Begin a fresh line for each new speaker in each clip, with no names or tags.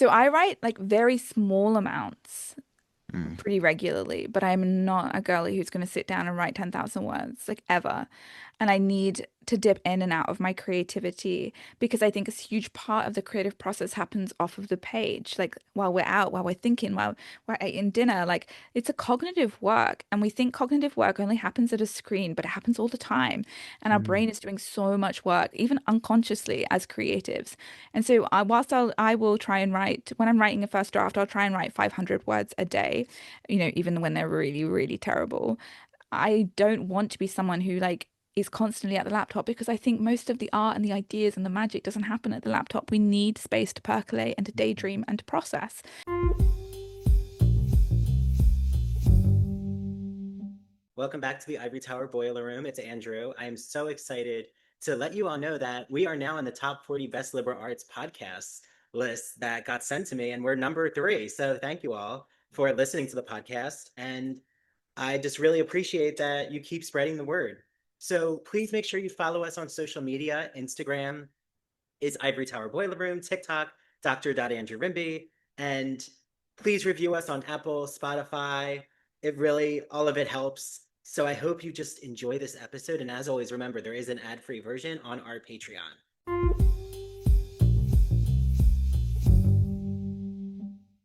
So I write like very small amounts
Mm.
pretty regularly, but I'm not a girly who's going to sit down and write 10,000 words like ever. And I need to dip in and out of my creativity because I think a huge part of the creative process happens off of the page, like while we're out, while we're thinking, while we're eating dinner. Like it's a cognitive work, and we think cognitive work only happens at a screen, but it happens all the time. And our
Mm.
brain is doing so much work, even unconsciously as creatives. And so, I will try and write when I'm writing a first draft, I'll try and write 500 words a day, even when they're really, really terrible. I don't want to be someone who like is constantly at the laptop because I think most of the art and the ideas and the magic doesn't happen at the laptop. We need space to percolate and to daydream and to process.
Welcome back to the Ivory Tower Boiler Room. It's Andrew. I am so excited to let you all know that we are now on the top 40 best liberal arts podcasts list that got sent to me, and we're number 3. So thank you all for listening to the podcast. And I just really appreciate that you keep spreading the word. So please make sure you follow us on social media. Instagram is Ivory Tower Boiler Room, TikTok, Dr. Rimby, and please review us on Apple, Spotify. It really, all of it helps. So I hope you just enjoy this episode. And as always, remember, there is an ad-free version on our Patreon.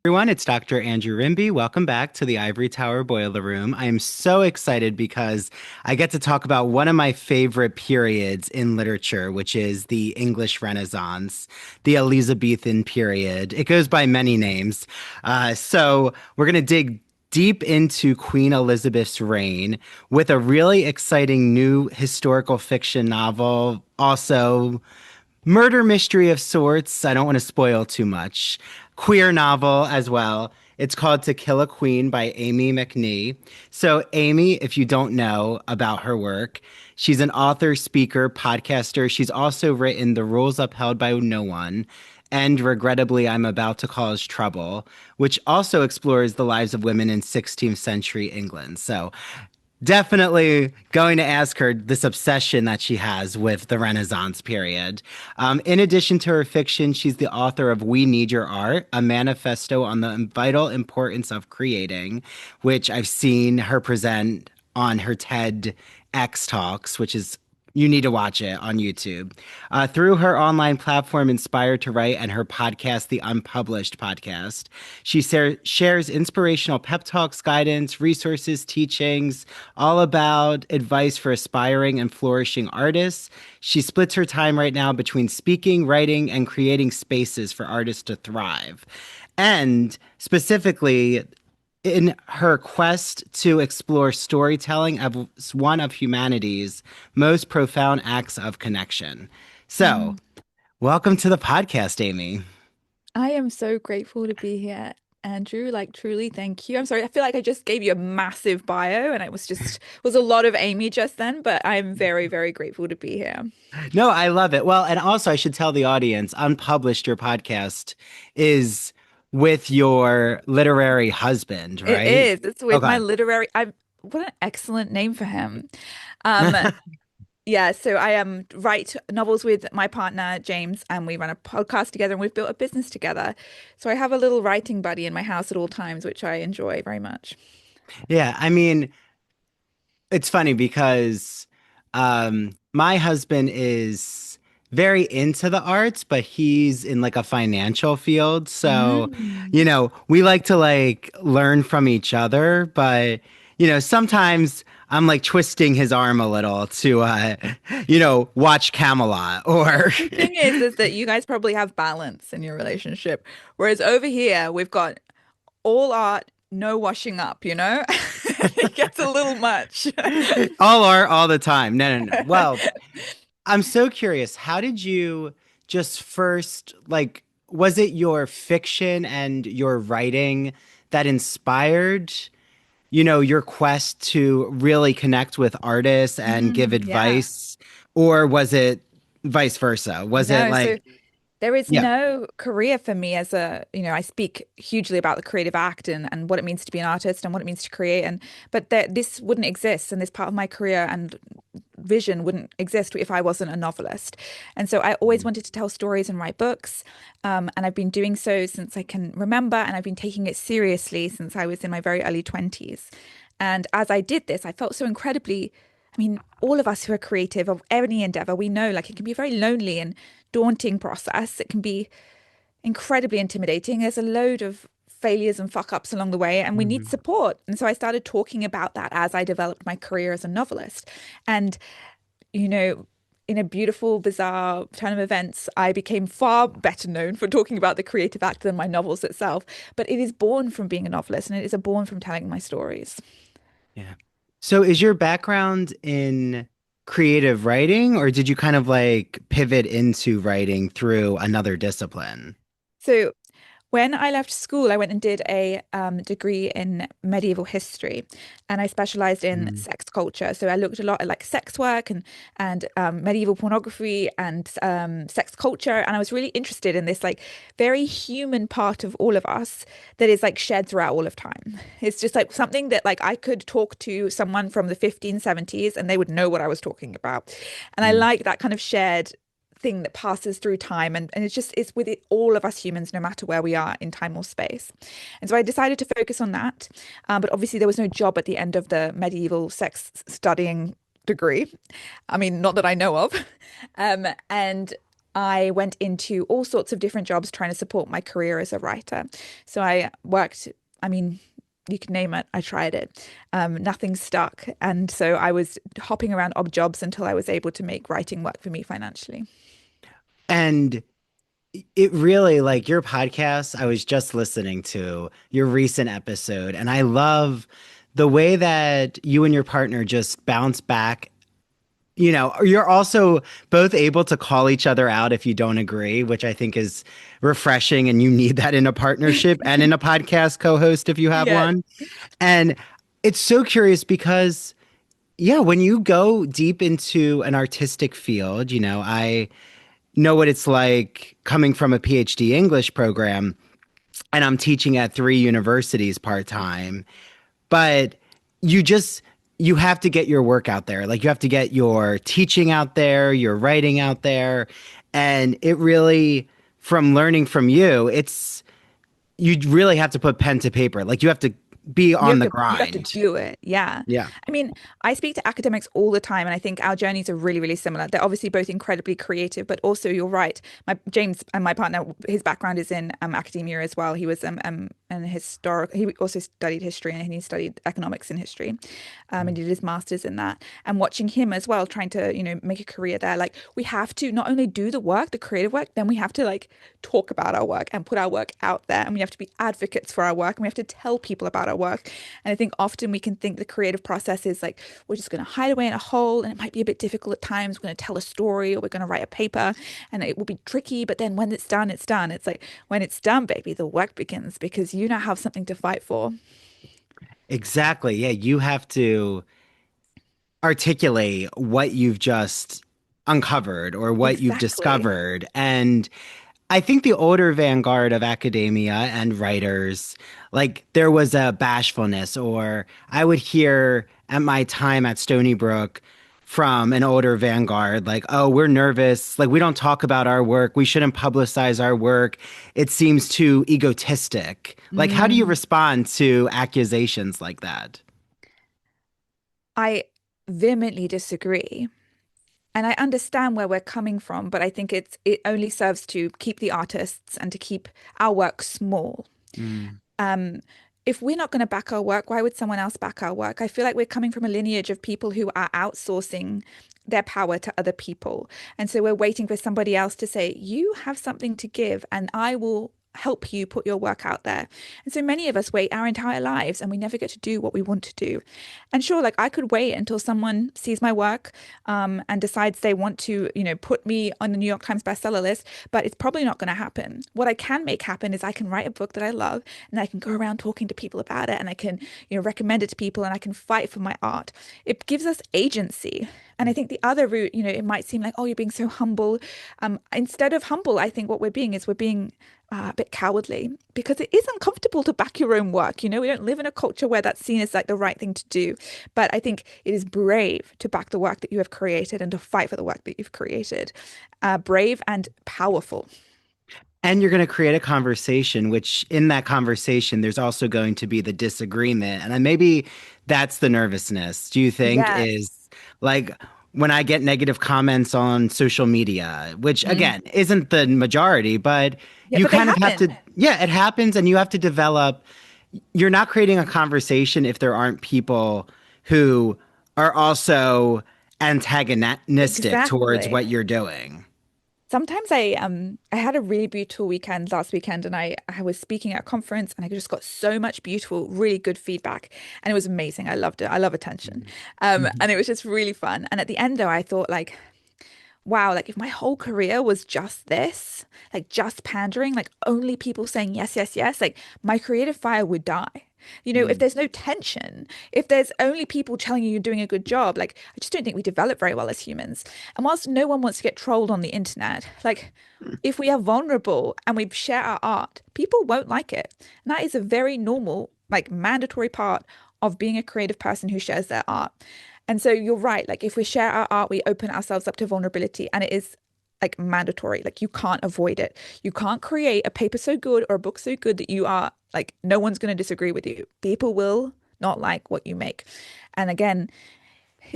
Everyone, it's Dr. Andrew Rimby. Welcome back to the Ivory Tower Boiler Room. I am so excited because I get to talk about one of my favorite periods in literature, which is the English Renaissance, the Elizabethan period. It goes by many names. So we're going to dig deep into Queen Elizabeth's reign with a really exciting new historical fiction novel. Also, murder mystery of sorts. I don't want to spoil too much. Queer novel as well. It's called To Kill a Queen by Amie Mcnee. So, Amie, if you don't know about her work, she's an author, speaker, podcaster. She's also written The Rules Upheld by No One and Regrettably I'm About to Cause Trouble, which also explores the lives of women in 16th century England. So, definitely going to ask her this obsession that she has with the Renaissance period. In addition to her fiction, she's the author of We Need Your Art, a manifesto on the vital importance of creating, which I've seen her present on her TEDx talks, which is you need to watch it on YouTube. Through her online platform, Inspired to Write, and her podcast, the Unpublished podcast, she shares inspirational pep talks, guidance, resources, teachings, all about advice for aspiring and flourishing artists. She splits her time right now between speaking, writing, and creating spaces for artists to thrive. And specifically, in her quest to explore storytelling as one of humanity's most profound acts of connection. So,
Mm.
welcome to the podcast, Amie.
I am so grateful to be here, Andrew. Like truly, thank you. I'm sorry. I feel like I just gave you a massive bio and it was a lot of Amy just then, but I'm very, very grateful to be here.
No, I love it. Well, and also I should tell the audience, Unpublished, your podcast, is with your literary husband,
It
right?
is. It's with my
Okay.
literary I what an excellent name for him. Um, Yeah, so I write novels with my partner James, and we run a podcast together, and we've built a business together. So I have a little writing buddy in my house at all times, which I enjoy very much.
Yeah, I mean, it's funny because my husband is very into the arts, but he's in like a financial field. So,
Mm.
we like to like learn from each other, but sometimes I'm like twisting his arm a little to watch Camelot or
The thing is that you guys probably have balance in your relationship, whereas over here we've got all art, no washing up, you know? It gets a little much.
all art all the time. No, no, no. Well, I'm so curious. How did you just first like was it your fiction and your writing that inspired, your quest to really connect with artists and give
Yeah.
advice? Or was it vice versa? Was it
No,
like,
so there is
yeah.
no career for me as I speak hugely about the creative act and what it means to be an artist and what it means to create. But this wouldn't exist in this part of my career and vision wouldn't exist if I wasn't a novelist. And so I always wanted to tell stories and write books. And I've been doing so since I can remember, and I've been taking it seriously since I was in my very early 20s. And as I did this, I felt so incredibly, I mean, all of us who are creative of any endeavor, we know like it can be a very lonely and daunting process. It can be incredibly intimidating. There's a load of failures and fuck ups along the way, and we need
Mhm.
support. And so I started talking about that as I developed my career as a novelist. And, you know, in a beautiful, bizarre turn of events, I became far better known for talking about the creative act than my novels itself. But it is born from being a novelist, and it is born from telling my stories.
Yeah. So is your background in creative writing, or did you kind of like pivot into writing through another discipline?
So when I left school, I went and did a degree in medieval history, and I specialized in
Mm.
sex culture. So I looked a lot at like sex work and medieval pornography and sex culture, and I was really interested in this like very human part of all of us that is like shared throughout all of time. It's just like something that like I could talk to someone from the 1570s and they would know what I was talking about, and I
Mm.
like that kind of shared thing that passes through time, and it's with all of us humans no matter where we are in time or space. And so I decided to focus on that, but obviously there was no job at the end of the medieval sex studying degree. I mean, not that I know of. And I went into all sorts of different jobs trying to support my career as a writer. So I worked, I mean, you can name it, I tried it. Nothing stuck. And so I was hopping around odd jobs until I was able to make writing work for me financially.
And it really, like your podcast, I was just listening to your recent episode, and I love the way that you and your partner just bounce back. You know, you're also both able to call each other out if you don't agree, which I think is refreshing, and you need that in a partnership and in a podcast co-host if you have
Yeah.
one. And it's so curious because, yeah, when you go deep into an artistic field, you know, I know what it's like coming from a PhD English program, and I'm teaching at three universities part time. But you just you have to get your work out there. Like you have to get your teaching out there, your writing out there, and it really, from learning from you, it's you really have to put pen to paper. Like you have to be on the
You have to
grind.
do it. Yeah.
Yeah.
I mean, I speak to academics all the time, and I think our journeys are really, really similar. They're obviously both incredibly creative, but also you're right. My James and my partner, his background is in academia as well. He was an historic. He also studied history, and he studied economics and history, and did his master's in that. And watching him as well, trying to make a career there. Like we have to not only do the work, the creative work, then we have to like talk about our work and put our work out there, and we have to be advocates for our work, and we have to tell people about our work. And I think often we can think the creative process is like we're just going to hide away in a hole, and it might be a bit difficult at times. We're going to tell a story, or we're going to write a paper, and it will be tricky. But then when it's done, it's done. It's like when it's done, baby, the work begins because you now have something to fight for.
Exactly. Yeah, you have to articulate what you've just uncovered or what you've
Exactly.
discovered. And I think the older vanguard of academia and writers, like there was a bashfulness, or I would hear at my time at Stony Brook from an older vanguard, like, oh, we're nervous. Like, we don't talk about our work. We shouldn't publicize our work. It seems too egotistic. Like, how do you
Mm.
respond to accusations like that?
I vehemently disagree. And I understand where we're coming from, but I think it only serves to keep the artists and to keep our work small.
Mm.
Um, if we're not going to back our work, why would someone else back our work? I feel like we're coming from a lineage of people who are outsourcing their power to other people. And so we're waiting for somebody else to say, you have something to give, and I will help you put your work out there. And so many of us wait our entire lives and we never get to do what we want to do. And sure, like I could wait until someone sees my work and decides they want to, put me on the New York Times bestseller list, but it's probably not going to happen. What I can make happen is I can write a book that I love, and I can go around talking to people about it, and I can, recommend it to people, and I can fight for my art. It gives us agency. And I think the other route, it might seem like, oh, you're being so humble. Instead of humble, I think what we're being is we're being a bit cowardly because it is uncomfortable to back your own work. You know, we don't live in a culture where that's seen as like the right thing to do. But I think it is brave to back the work that you have created and to fight for the work that you've created. Brave and powerful.
And you're going to create a conversation, which in that conversation, there's also going to be the disagreement. And then maybe that's the nervousness, do you think, is
Yes.
like when I get negative comments on social media, which
Mm.
again isn't the majority, but
Yeah,
you
but they
kind of have to,
happen.
yeah, it happens. And you have to develop, you're not creating a conversation if there aren't people who are also antagonistic towards
Exactly.
what you're doing.
Sometimes I had a really beautiful weekend last weekend and I was speaking at a conference and I just got so much beautiful, really good feedback and it was amazing. I loved it. I love attention.
Mhm.
And it was just really fun. And at the end though, I thought like, wow, like if my whole career was just this, like just pandering, like only people saying yes, yes, yes, like my creative fire would die. You know, if
Mhm.
there's no tension, if there's only people telling you you're doing a good job, like I just don't think we develop very well as humans. And whilst no one wants to get trolled on the internet, like if we are vulnerable and we share our art, people won't like it. And that is a very normal, like mandatory part of being a creative person who shares their art. And so you're right. Like if we share our art, we open ourselves up to vulnerability and it is like mandatory. Like you can't avoid it. You can't create a paper so good or a book so good that you are like, no one's going to disagree with you. People will not like what you make. And again,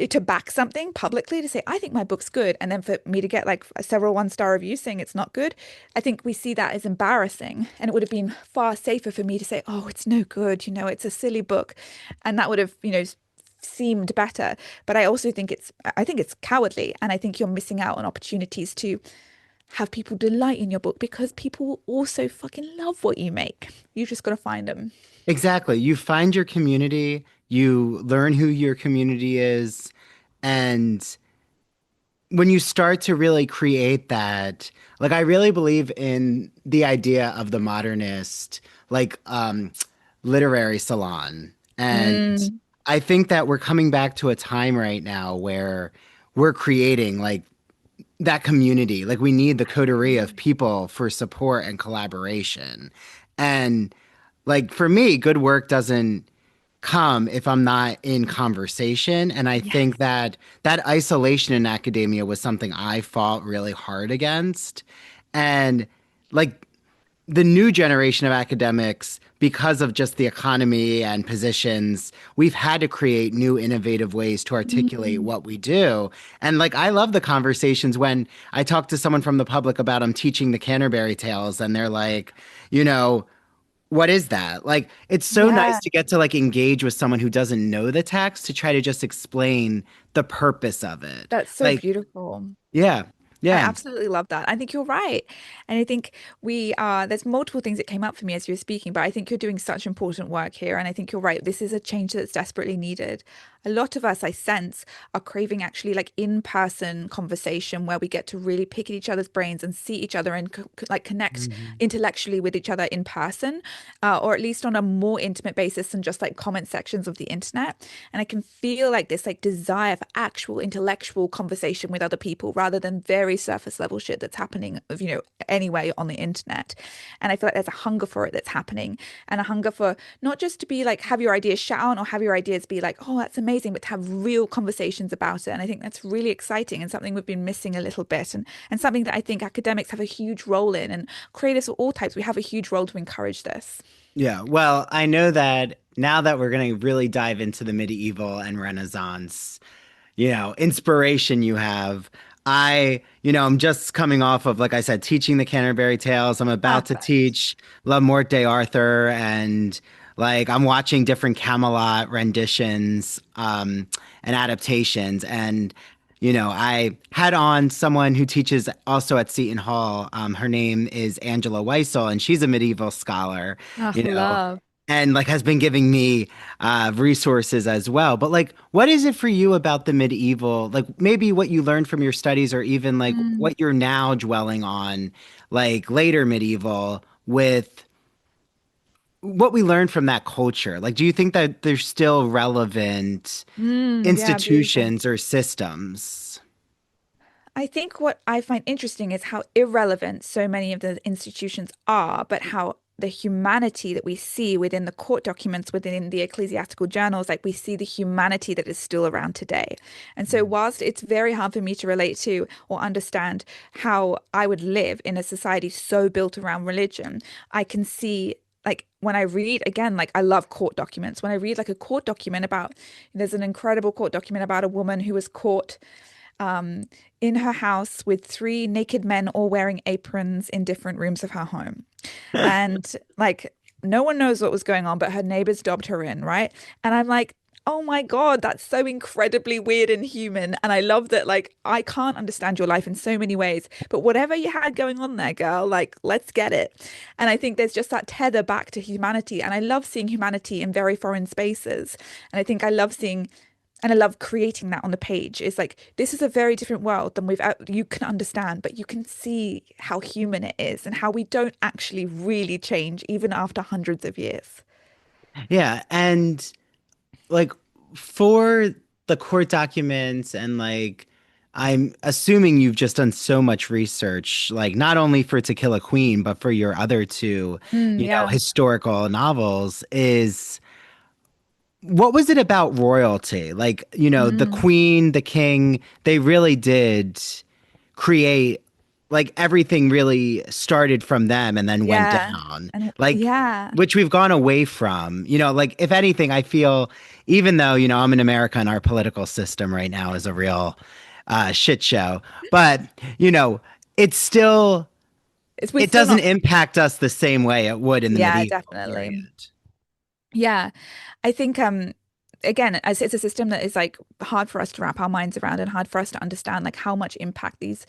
to back something publicly to say, I think my book's good. And then for me to get like several one-star reviews saying it's not good, I think we see that as embarrassing. And it would have been far safer for me to say, oh, it's no good, you know, it's a silly book. And that would have, you know, seemed better. But I also think I think it's cowardly. And I think you're missing out on opportunities to have people delight in your book because people will also fucking love what you make. You just got to find them.
Exactly. You find your community, you learn who your community is, and when you start to really create that, like I really believe in the idea of the modernist, like literary salon. And
Mm,
I think that we're coming back to a time right now where we're creating like that community. Like we need the coterie of people for support and collaboration. And like for me, good work doesn't come if I'm not in conversation. And I think
yes.
that that isolation in academia was something I fought really hard against. And like the new generation of academics, because of just the economy and positions, we've had to create new innovative ways to articulate
Mm,
what we do. And like, I love the conversations when I talk to someone from the public about I'm teaching the Canterbury Tales, and they're like, you know, what is that? Like, it's so nice
yeah.
to get to like engage with someone who doesn't know the text to try to just explain the purpose of it.
That's so
Like,
beautiful.
yeah,
I
yeah.
absolutely love that. I think you're right. And I think there's multiple things that came up for me as you were speaking, but I think you're doing such important work here. And I think you're right. This is a change that's desperately needed. A lot of us, I sense, are craving actually like in-person conversation where we get to really pick at each other's brains and see each other and like connect
Mhm.
intellectually with each other in person, or at least on a more intimate basis than just like comment sections of the internet. And I can feel like this like desire for actual intellectual conversation with other people rather than very surface level shit that's happening, you know, anyway on the internet. And I feel like there's a hunger for it that's happening and a hunger for not just to be like have your ideas shout or have your ideas be like, oh, that's amazing, but to have real conversations about it. And I think that's really exciting and something we've been missing a little bit and something that I think academics have a huge role in and creatives of all types, we have a huge role to encourage this.
Yeah, well, I know that now that we're going to really dive into the medieval and Renaissance, inspiration you have. I'm just coming off of, like I said, teaching the Canterbury Tales. I'm about to
Perfect.
teach La Morte d'Arthur, and like I'm watching different Camelot renditions, and adaptations. And, I had on someone who teaches also at Seton Hall. Her name is Angela Weissel, and she's a medieval scholar,
Oh,
you know,
love.
and like has been giving me resources as well. But like, what is it for you about the medieval? Like maybe what you learned from your studies, or even like
Mm.
what you're now dwelling on, like later medieval, with what we learned from that culture. Like, do you think that there's still relevant
Mm, yeah, beautiful.
institutions or systems?
I think what I find interesting is how irrelevant so many of the institutions are, but how the humanity that we see within the court documents, within the ecclesiastical journals, like we see the humanity that is still around today. And so, whilst it's very hard for me to relate to or understand how I would live in a society so built around religion, I can see. Like when I read again, like I love court documents. When I read like a court document about, there's an incredible court document about a woman who was caught um, in her house with three naked men all wearing aprons in different rooms of her home. And like no one knows what was going on, but her neighbors dobbed her in, right? And I'm like, oh my God, that's so incredibly weird and human. And I love that, like, I can't understand your life in so many ways, but whatever you had going on there, girl, like, let's get it. And I think there's just that tether back to humanity. And I love seeing humanity in very foreign spaces. And I think I love seeing and I love creating that on the page. It's like this is a very different world than you can understand, but you can see how human it is and how we don't actually really change even after hundreds of years.
Yeah, and like for the court documents and like I'm assuming you've just done so much research, like not only for To Kill a Queen, but for your other two,
Yeah.
historical novels, is what was it about royalty? Like, the
Mm,
queen, the king, they really did create, like everything really started from them and then went
yeah.
down.
And
Like,
yeah.
which we've gone away from. Like if anything, I feel even though, I'm in America and our political system right now is a real shit show, but it's still
We're
it
still
doesn't
not.
impact us the same way it would in the
Yeah,
medieval
definitely.
period.
Yeah. I think again, as it's a system that is like hard for us to wrap our minds around and hard for us to understand like how much impact these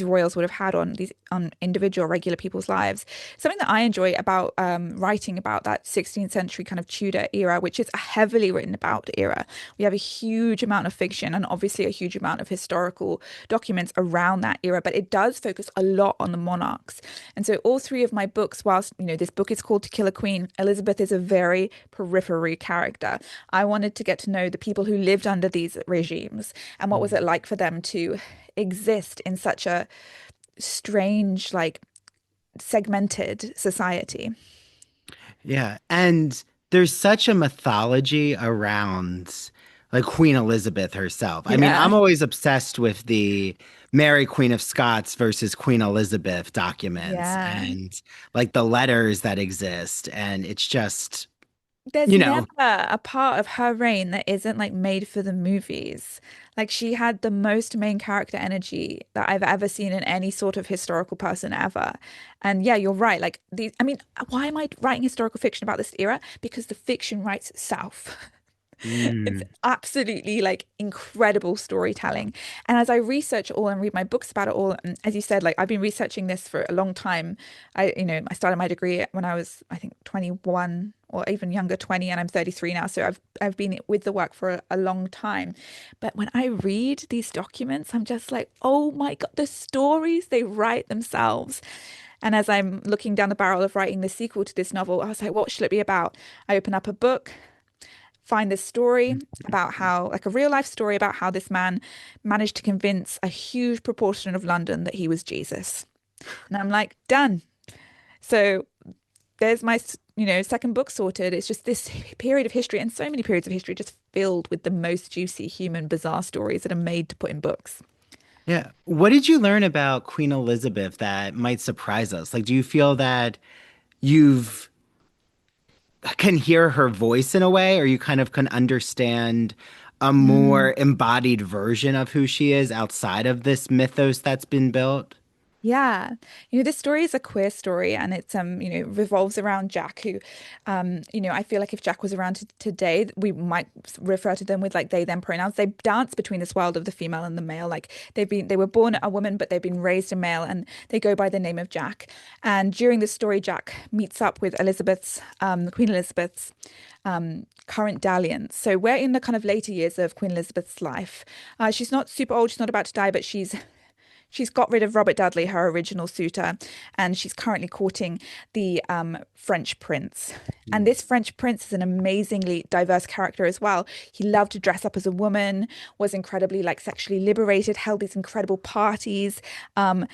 royals would have had on these on individual regular people's lives. Something that I enjoy about writing about that 16th century kind of Tudor era, which is a heavily written about era. We have a huge amount of fiction and obviously a huge amount of historical documents around that era, but it does focus a lot on the monarchs. And so all three of my books, whilst this book is called To Kill a Queen, Elizabeth is a very periphery character. I wanted to get to know the people who lived under these regimes and what was it like for them to exist in such a strange, like segmented society.
Yeah, and there's such a mythology around like Queen Elizabeth herself. I mean,
Yeah.
I'm always obsessed with the Mary Queen of Scots versus Queen Elizabeth documents
Yeah.
and like the letters that exist. And it's just,
There's
you
never
know,
a part of her reign that isn't like made for the movies. Like she had the most main character energy that I've ever seen in any sort of historical person ever. And yeah, you're right. Like these, I mean, why am I writing historical fiction about this era? Because the fiction writes itself. It's
mm,
absolutely like incredible storytelling. And as I research it all and read my books about it all, and as you said, like I've been researching this for a long time. I started my degree when I was, I think, 21 or even younger, 20, and I'm 33 now. So I've been with the work for a long time. But when I read these documents, I'm just like, oh my God, the stories they write themselves. And as I'm looking down the barrel of writing the sequel to this novel, I was like, what should it be about? I open up a book, find this story about how, like a real life story about how this man managed to convince a huge proportion of London that he was Jesus. And I'm like, done. So there's my, second book sorted. It's just this period of history and so many periods of history just filled with the most juicy, human, bizarre stories that are made to put in books.
yeah. What did you learn about Queen Elizabeth that might surprise us? Like, do you feel that you've can hear her voice in a way, or you kind of can understand a
Mm.
more embodied version of who she is outside of this mythos that's been built.
Yeah. This story is a queer story and it's revolves around Jack who I feel like if Jack was around today, we might refer to them with like they them pronouns. They dance between this world of the female and the male. Like they were born a woman, but they've been raised a male and they go by the name of Jack. And during this story, Jack meets up with Queen Elizabeth's current dalliance. So we're in the kind of later years of Queen Elizabeth's life. She's not super old, she's not about to die, but she's got rid of Robert Dudley, her original suitor, and she's currently courting the French prince. And this French prince is an amazingly diverse character as well. He loved to dress up as a woman, was incredibly like sexually liberated, held these incredible parties, and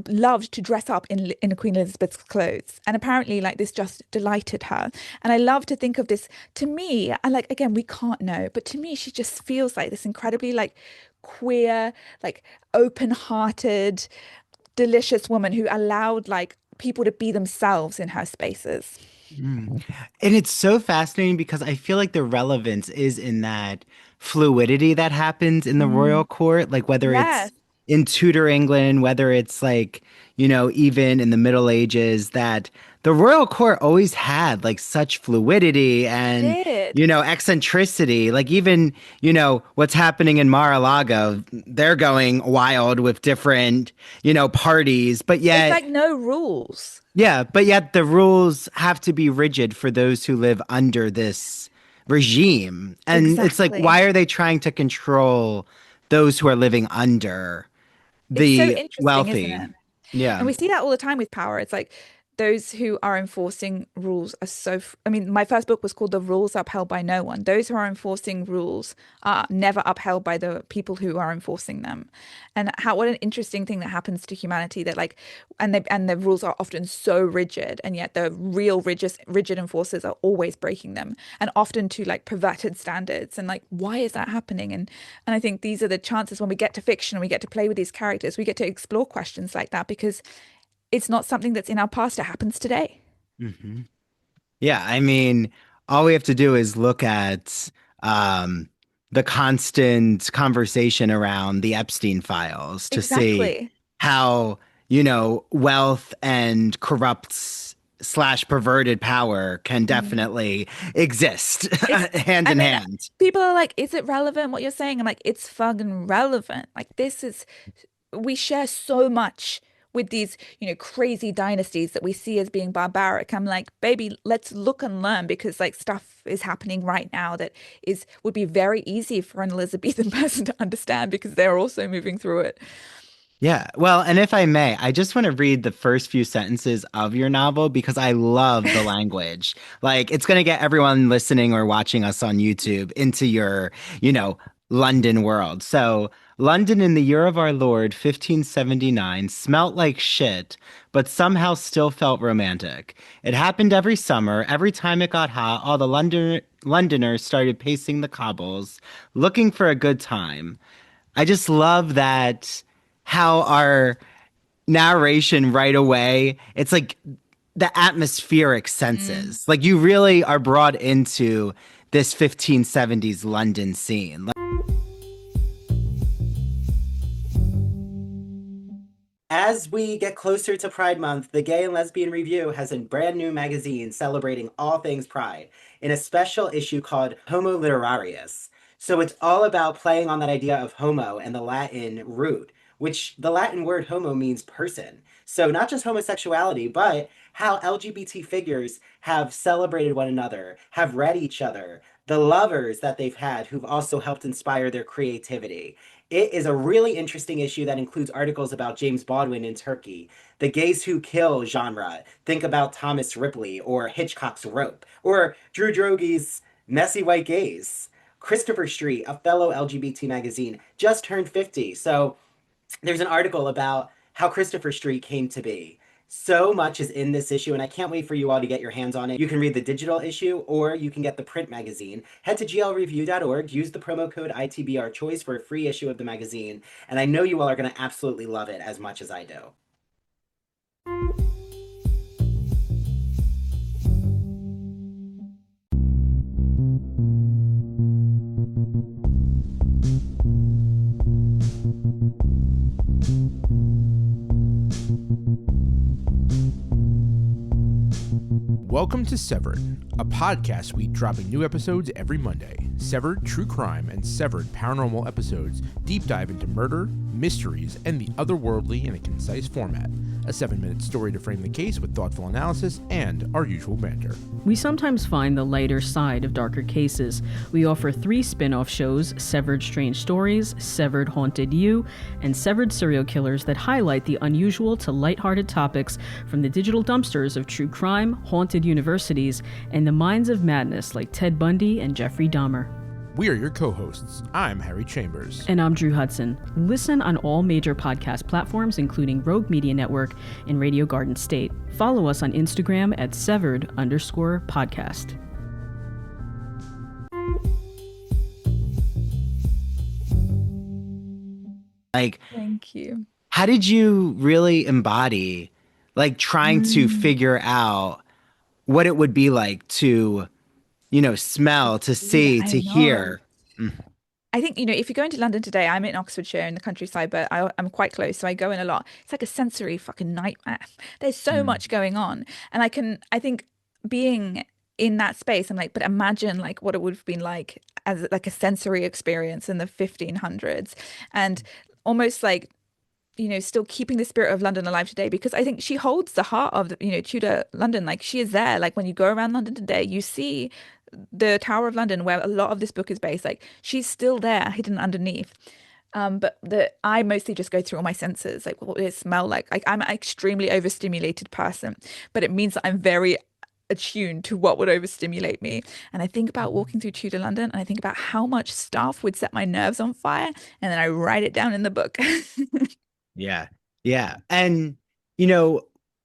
loved to dress up in Queen Elizabeth's clothes. And apparently, like this just delighted her. And I love to think of this. To me, I like again, we can't know, but to me, she just feels like this incredibly like queer, like open-hearted, delicious woman who allowed like people to be themselves in her spaces.
Mm. And it's so fascinating because I feel like the relevance is in that fluidity that happens in the royal
Mm.
court, like whether it's
Yes,
in Tudor England, whether it's like, even in the Middle Ages, that the royal court always had like such fluidity and,
did.
eccentricity. Like even, what's happening in Mar-a-Lago, they're going wild with different, parties, but
It's
yet
like no rules.
yeah, but yet the rules have to be rigid for those who live under this regime. And it's like,
Exactly.
why are they trying to control those who are living under
It's so
the
interesting, isn't
wealthy?
it?
Yeah.
And we see that all the time with power. It's like those who are enforcing rules are I mean, my first book was called The Rules Upheld by No One. Those who are enforcing rules are never upheld by the people who are enforcing them. And what an interesting thing that happens to humanity that like, and the rules are often so rigid, and yet the real rigid enforcers are always breaking them, and often to like perverted standards. And like, why is that happening? And I think these are the chances when we get to fiction and we get to play with these characters, we get to explore questions like that because it's not something that's in our past, it happens today.
hmm Yeah, I mean, all we have to do is look at the constant conversation around the Epstein files to see
Exactly.
how, wealth and corrupt slash perverted power can
Mm.
definitely exist
It's,
hand
I
in
mean,
hand.
people are like, is it relevant what you're saying? I'm like, it's fucking relevant. Like, we share so much with these, crazy dynasties that we see as being barbaric. I'm like, baby, let's look and learn because like stuff is happening right now that would be very easy for an Elizabethan person to understand because they're also moving through it.
Yeah. Well, and if I may, I just want to read the first few sentences of your novel because I love the language. Like, it's going to get everyone listening or watching us on YouTube into your, London world. So, London in the year of our Lord, 1579, smelt like shit, but somehow still felt romantic. It happened every summer. Every time it got hot, all the Londoners started pacing the cobbles, looking for a good time. I just love that how our narration right away, it's like the atmospheric
Mm.
senses. Like you really are brought into this 1570s London scene. As we get closer to Pride Month, the Gay and Lesbian Review has a brand new magazine celebrating all things Pride in a special issue called Homo Literarius. So it's all about playing on that idea of homo and the Latin root, which the Latin word homo means person. So not just homosexuality, but how LGBT figures have celebrated one another, have read each other, the lovers that they've had who've also helped inspire their creativity. It is a really interesting issue that includes articles about James Baldwin in Turkey, the gays who kill genre. Think about Thomas Ripley or Hitchcock's Rope, or Drew Drogy's Messy White Gays. Christopher Street, a fellow LGBT magazine, just turned 50. So there's an article about how Christopher Street came to be. So much is in this issue, and I can't wait for you all to get your hands on it. You can read the digital issue, or you can get the print magazine. Head to glreview.org, use the promo code ITBR Choice for a free issue of the magazine, and I know you all are going to absolutely love it as much as I do.
Welcome to Severed, a podcast week dropping new episodes every Monday. Severed True Crime and Severed Paranormal episodes deep dive into murder, mysteries, and the otherworldly in a concise format. A 7-minute story to frame the case with thoughtful analysis and our usual banter.
We sometimes find the lighter side of darker cases. We offer 3 spin-off shows, Severed Strange Stories, Severed Haunted You, and Severed Serial Killers that highlight the unusual to lighthearted topics from the digital dumpsters of true crime, haunted universities, and the minds of madness like Ted Bundy and Jeffrey Dahmer.
We are your co-hosts. I'm Harry Chambers.
And I'm Drew Hudson. Listen on all major podcast platforms, including Rogue Media Network and Radio Garden State. Follow us on Instagram at severed_podcast.
Like,
Thank you.
how did you really embody, like, trying to figure out what it would be like to, smell, to see,
I
to
know.
hear?
I think, if you go into London today, I'm in Oxfordshire in the countryside, but I'm quite close, so I go in a lot. It's like a sensory fucking nightmare. There's so much going on. And I think being in that space, I'm like, but imagine like what it would have been like as like a sensory experience in the 1500s and almost like, still keeping the spirit of London alive today, because I think she holds the heart of, Tudor London. Like she is there. Like when you go around London today, you see the Tower of London, where a lot of this book is based. Like she's still there, hidden underneath. But I mostly just go through all my senses, like what does it smell like? Like I'm an extremely overstimulated person, but it means that I'm very attuned to what would overstimulate me. And I think about walking through Tudor London, and I think about how much stuff would set my nerves on fire, and then I write it down in the book.
Yeah. Yeah. And,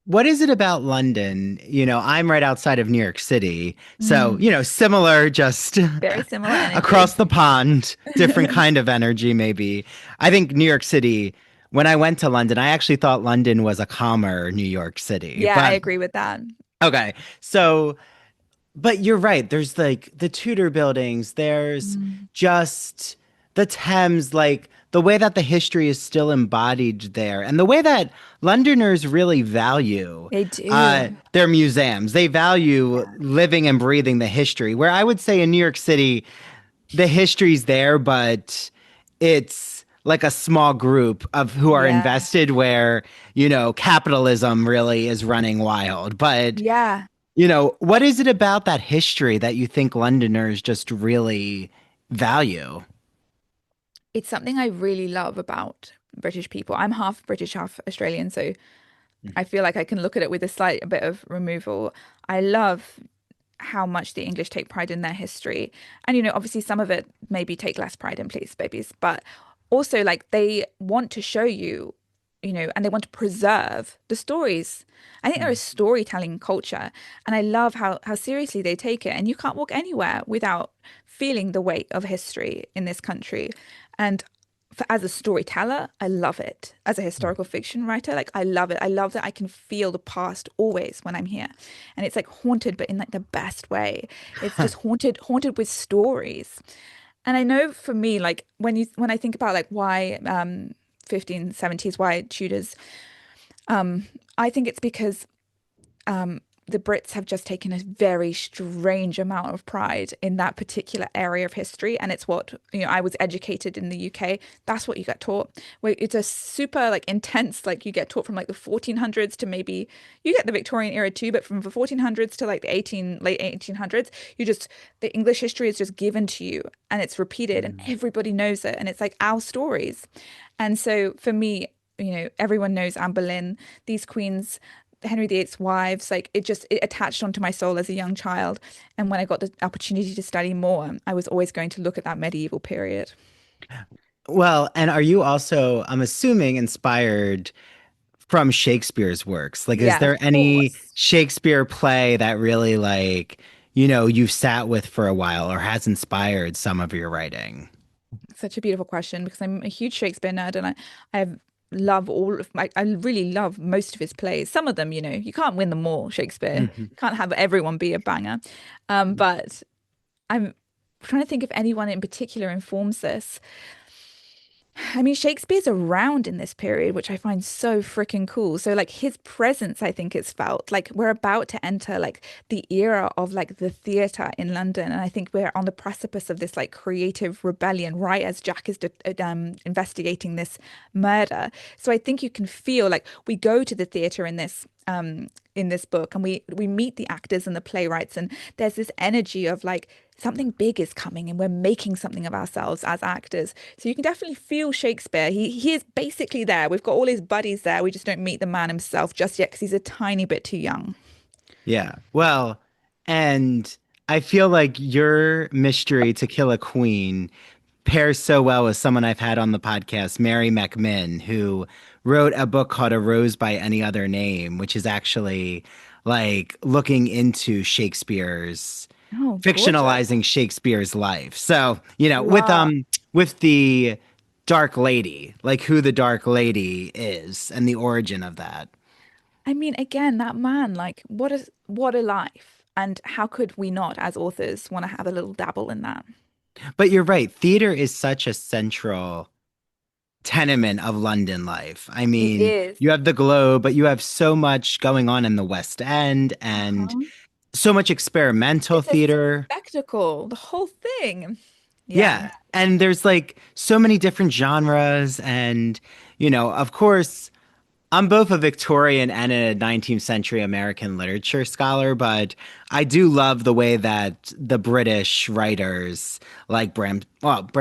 what is it about London? I'm right outside of New York City. So, similar, just
Very similar energy.
across the pond, different kind of energy, maybe. I think New York City, when I went to London, I actually thought London was a calmer New York City.
Yeah, I
But
agree with that.
okay. So, but you're right. There's like the Tudor buildings, there's just the Thames, like the way that the history is still embodied there, and the way that Londoners really value
They do.
their museums. They value living and breathing the history. Where I would say in New York City, the history's there, but it's like a small group of who are
Yeah.
invested where, capitalism really is running wild. But
Yeah.
what is it about that history that you think Londoners just really value?
It's something I really love about British people. I'm half British, half Australian, so I feel like I can look at it with a slight bit of removal. I love how much the English take pride in their history. And, obviously some of it maybe take less pride in Police Babies, but also like they want to show you, and they want to preserve the stories. I think they're a storytelling culture, and I love how seriously they take it. And you can't walk anywhere without feeling the weight of history in this country. And as a storyteller, I love it. As a historical fiction writer, like I love it. I love that I can feel the past always when I'm here. And it's like haunted, but in like the best way. It's just haunted with stories. And I know for me, like when I think about like why 1570s, why Tudors, I think it's because the Brits have just taken a very strange amount of pride in that particular area of history. And it's what, I was educated in the UK. That's what you get taught. Where it's a super like intense, like you get taught from like the 1400s to maybe you get the Victorian era too, but from the 1400s to like the late 1800s, the English history is just given to you and it's repeated and everybody knows it. And it's like our stories. And so for me, everyone knows Anne Boleyn, these queens, Henry VIII's wives, like it attached onto my soul as a young child. And when I got the opportunity to study more, I was always going to look at that medieval period.
Well, and are you also, I'm assuming, inspired from Shakespeare's works? Like, is
Yeah,
there
of
any
course.
Shakespeare play that really, like, you've sat with for a while or has inspired some of your writing?
Such a beautiful question, because I'm a huge Shakespeare nerd, and I love I really love most of his plays. Some of them, you can't win them all, Shakespeare.
Mhm.
Can't have everyone be a banger. But I'm trying to think if anyone in particular informs this. I mean, Shakespeare's around in this period, which I find so freaking cool. So, like, his presence, I think it's felt like we're about to enter like the era of like the theatre in London. And I think we're on the precipice of this like creative rebellion, right as Jack is investigating this murder. So, I think you can feel like we go to the theatre in this book and we meet the actors and the playwrights and there's this energy of like something big is coming and we're making something of ourselves as actors. So you can definitely feel Shakespeare. He is basically there. We've got all his buddies there. We just don't meet the man himself just yet because he's a tiny bit too young.
Yeah. Well, and I feel like your mystery to kill a queen pairs so well with someone I've had on the podcast, Mary McMinn, who wrote a book called A Rose by Any Other Name, which is actually like looking into Shakespeare's
Oh, gorgeous.
fictionalizing Shakespeare's life. So,
Wow.
with the Dark Lady, like who the Dark Lady is and the origin of that.
I mean, again, that man, like, what a life. And how could we not, as authors, want to have a little dabble in that?
But you're right, theater is such a central tenement of London life. I
It
mean,
is.
you have the Globe, but you have so much going on in the West End and
Uh-huh.
so much experimental
It's a
theater.
spectacle, the whole thing. Yeah.
Yeah. And there's like so many different genres. And, of course, I'm both a Victorian and a 19th century American literature scholar, but I do love the way that the British writers like Bram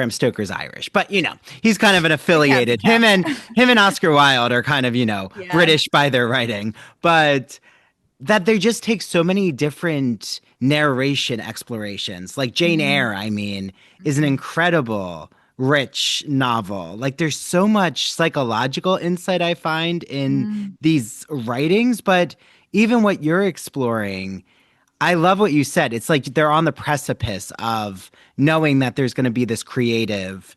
Stoker's Irish, but he's kind of an
We can't be
affiliated. Him
count.
and him and Oscar Wilde are kind of,
Yeah.
British by their writing, but that they just take so many different narration explorations. Like Jane
Mm,
Eyre, I mean, is an
mhm.
incredible, rich novel. Like there's so much psychological insight I find in
Mm,
these writings, but even what you're exploring, I love what you said. It's like they're on the precipice of knowing that there's going to be this creative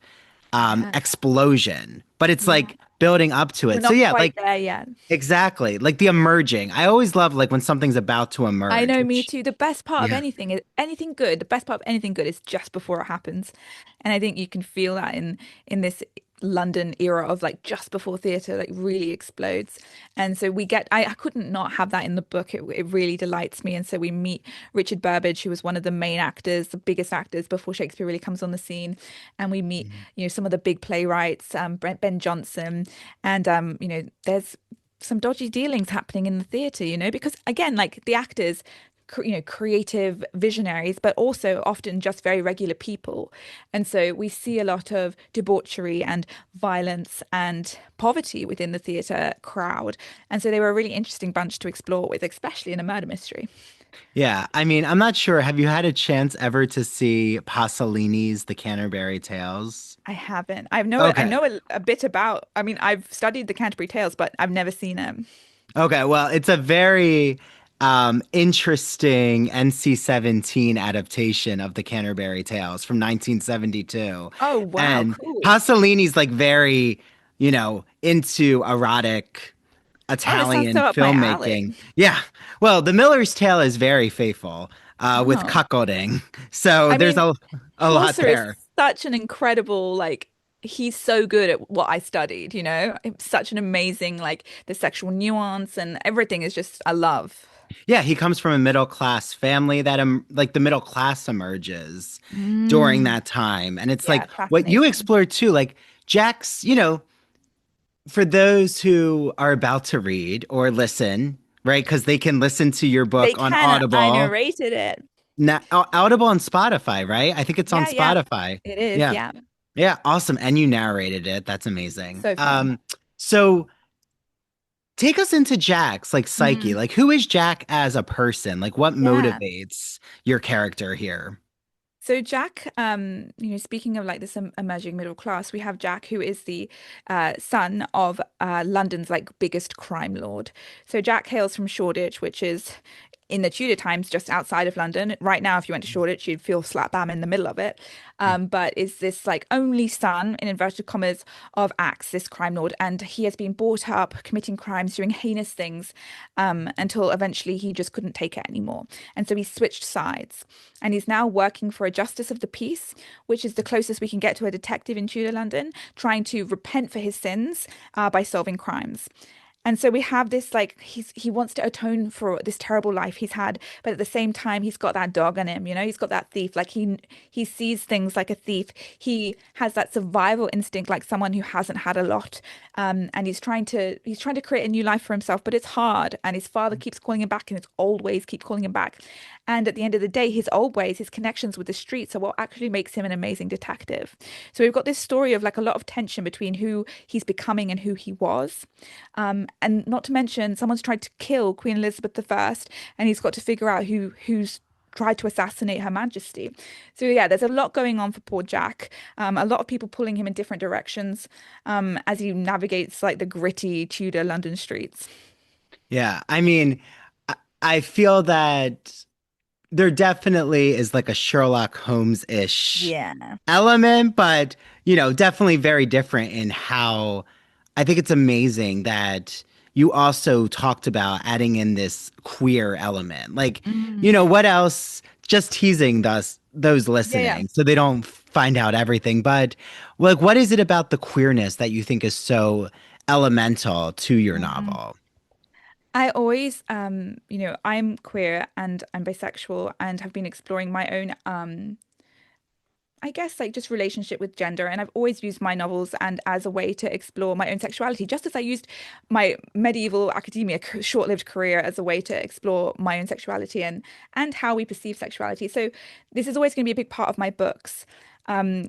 yeah.
explosion, but it's
Yeah.
like building up to
We're
it. So
not
yeah,
quite
like
there yet.
exactly. Like the emerging. I always love like when something's about to
I
emerge,
know, me
which
too. The best part of
yeah.
anything is anything good. The best part of anything good is just before it happens. And I think you can feel that in this London era of like just before theatre like really explodes. And so we get I couldn't not have that in the book. It really delights me. And so we meet Richard Burbage, who was one of the main actors, the biggest actors before Shakespeare really comes on the scene. And we meet, some of the big playwrights, Ben Jonson, and there's some dodgy dealings happening in the theatre, because again, like the actors, creative visionaries, but also often just very regular people. And so we see a lot of debauchery and violence and poverty within the theatre crowd. And so they were a really interesting bunch to explore with, especially in a murder mystery.
Yeah. I mean, I'm not sure. Have you had a chance ever to see Pasolini's The Canterbury Tales?
I haven't. I
Okay.
know a bit about. I mean, I've studied the Canterbury Tales, but I've never seen it.
Okay. Well, it's a very interesting NC-17 adaptation of The Canterbury Tales from 1972.
Oh, wow,
And
cool.
Pasolini's like very, into erotic
Oh, this sounds so
Italian
up my alley.
filmmaking. Yeah. Well, The Miller's Tale is very faithful with
Oh,
cuckolding. So
I
there's
mean,
a lot
Chaucer is
there.
such an incredible, like, he's so good at what I studied, It's such an amazing, like, the sexual nuance and everything is just, I love.
Yeah, he comes from a middle class family that like the middle class emerges during
Mm,
that time. And it's
yeah,
like what you
fascinating.
explore too, like Jack's, for those who are about to read or listen, right? Because they can listen to your
They
book on
can, I
Audible,
narrated it.
Audible and Spotify, right? I think it's on
Yeah, yeah,
Spotify.
it is.
Yeah.
Yeah.
Yeah, awesome. And you narrated it. That's amazing.
So fun.
So take us into Jack's like psyche.
Mm,
Like who is Jack as a person? Like what
yeah.
motivates your character here?
So Jack, speaking of like this emerging middle class, we have Jack, who is the son of London's like biggest crime lord. So Jack hails from Shoreditch, which is in the Tudor times, just outside of London. Right now, if you went to Shoreditch, you'd feel slap bam in the middle of it. But is this like only son, in inverted commas, of Axe, this crime lord, and he has been brought up committing crimes, doing heinous things, until eventually he just couldn't take it anymore, and so he switched sides, and he's now working for a justice of the peace, which is the closest we can get to a detective in Tudor London, trying to repent for his sins by solving crimes. And so we have this like he wants to atone for this terrible life he's had, but at the same time he's got that dog in him, you know, he's got that thief. Like he sees things like a thief. He has that survival instinct like someone who hasn't had a lot. And he's trying to create a new life for himself, but it's hard. And his father keeps calling him back, and his old ways keep calling him back. And at the end of the day, his old ways, his connections with the streets are what actually makes him an amazing detective. So we've got this story of like a lot of tension between who he's becoming and who he was. And not to mention, someone's tried to kill Queen Elizabeth I, and he's got to figure out who's tried to assassinate Her Majesty. So yeah, there's a lot going on for poor Jack. A lot of people pulling him in different directions as he navigates like the gritty Tudor London streets.
Yeah, I mean, I feel that there definitely is like a Sherlock Holmes-ish
Yeah.
element, but definitely very different in how I think it's amazing that you also talked about adding in this queer element. Like,
Mm.
what else? Just teasing those
Yeah, yeah.
listening so they don't find out everything. But like, what is it about the queerness that you think is so elemental to your
Mhm.
novel?
I always, I'm queer and I'm bisexual and have been exploring my own, I guess, like just relationship with gender. And I've always used my novels and as a way to explore my own sexuality, just as I used my medieval academia short-lived career as a way to explore my own sexuality and how we perceive sexuality. So this is always going to be a big part of my books. And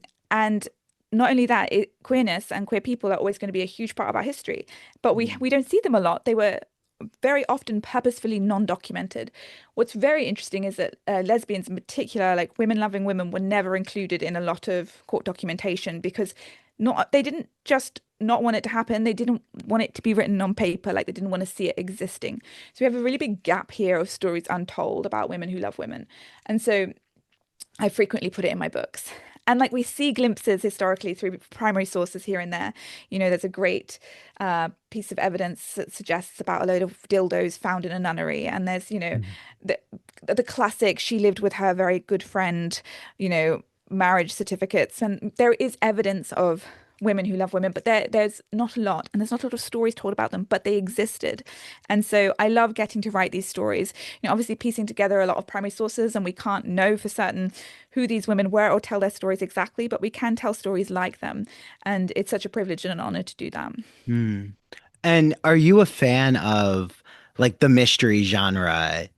not only that, queerness and queer people are always going to be a huge part of our history, but we don't see them a lot. They were very often purposefully non-documented. What's very interesting is that lesbians in particular, like women-loving women, were never included in a lot of court documentation because not they didn't just not want it to happen. They didn't want it to be written on paper, like they didn't want to see it existing. So we have a really big gap here of stories untold about women who love women. And so I frequently put it in my books. And like we see glimpses historically through primary sources here and there. There's a great piece of evidence that suggests about a load of dildos found in a nunnery. And there's,
Mhm.
the the classic, she lived with her very good friend, marriage certificates. And there is evidence of women who love women, but there's not a lot, and there's not a lot of stories told about them, but they existed. And so I love getting to write these stories, obviously piecing together a lot of primary sources, and we can't know for certain who these women were or tell their stories exactly, but we can tell stories like them. And it's such a privilege and an honor to do that.
Hmm. And are you a fan of like the mystery genre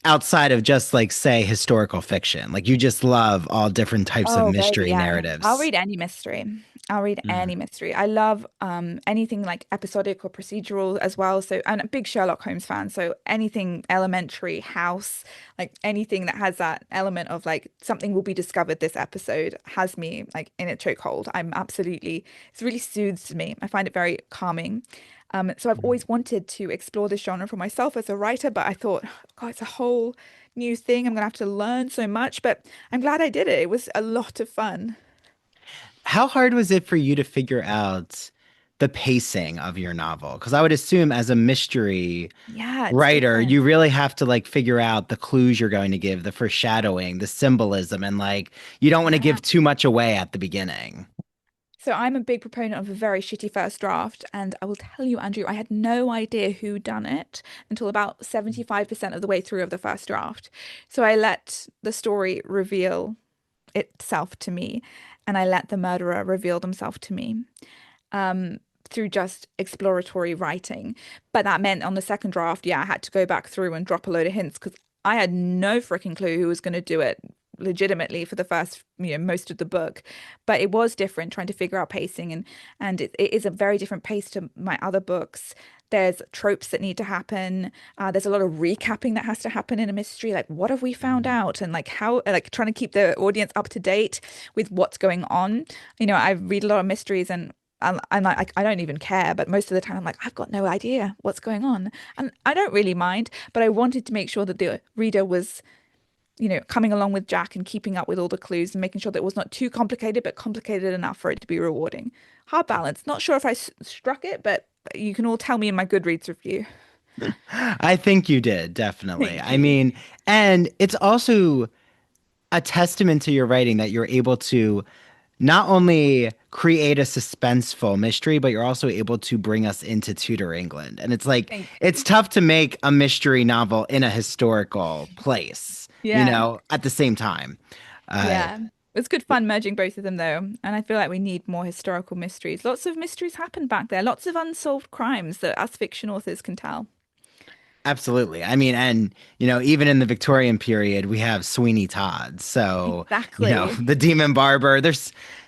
outside of just like say historical fiction? Like you just love all different types of
Oh, baby,
mystery
yeah. I'll
narratives.
read any mystery. I'll read
Mm.
any mystery. I love anything like episodic or procedural as well. So I'm a big Sherlock Holmes fan. So anything elementary, house, like anything that has that element of like something will be discovered this episode has me like in a chokehold. It's really soothes me. I find it very calming. So I've always wanted to explore this genre for myself as a writer, but I thought, God, it's a whole new thing. I'm gonna have to learn so much, but I'm glad I did it. It was a lot of fun.
How hard was it for you to figure out the pacing of your novel? Because I would assume as a mystery
Yeah, it's
writer,
different.
you really have to like figure out the clues you're going to give, the foreshadowing, the symbolism, and like you don't want to
Yeah.
give too much away at the beginning.
So I'm a big proponent of a very shitty first draft, and I will tell you, Andrew, I had no idea who done it until about 75% of the way through of the first draft. So I let the story reveal itself to me, and I let the murderer reveal themselves to me. Through just exploratory writing. But that meant on the second draft, yeah, I had to go back through and drop a load of hints because I had no freaking clue who was going to do it legitimately for the first, most of the book. But it was different trying to figure out pacing and it is a very different pace to my other books. There's tropes that need to happen. There's a lot of recapping that has to happen in a mystery. Like, what have we found out? And like how, like trying to keep the audience up to date with what's going on. I read a lot of mysteries and I'm like, I don't even care, but most of the time I'm like, I've got no idea what's going on. And I don't really mind, but I wanted to make sure that the reader was, coming along with Jack and keeping up with all the clues and making sure that it was not too complicated, but complicated enough for it to be rewarding. Hard balance. Not sure if I struck it, but you can all tell me in my Goodreads review.
I think you did, definitely.
Thank
I
you.
mean, and it's also a testament to your writing that you're able to not only create a suspenseful mystery, but you're also able to bring us into Tudor England. And it's like,
Thank
it's
you.
tough to make a mystery novel in a historical place,
Yeah.
at the same time. Uh,
Yeah. It's good fun merging both of them though. And I feel like we need more historical mysteries. Lots of mysteries happen back there. Lots of unsolved crimes that us fiction authors can tell.
Absolutely. I mean, and, even in the Victorian period, we have Sweeney Todd. So,
Exactly.
the Demon Barber,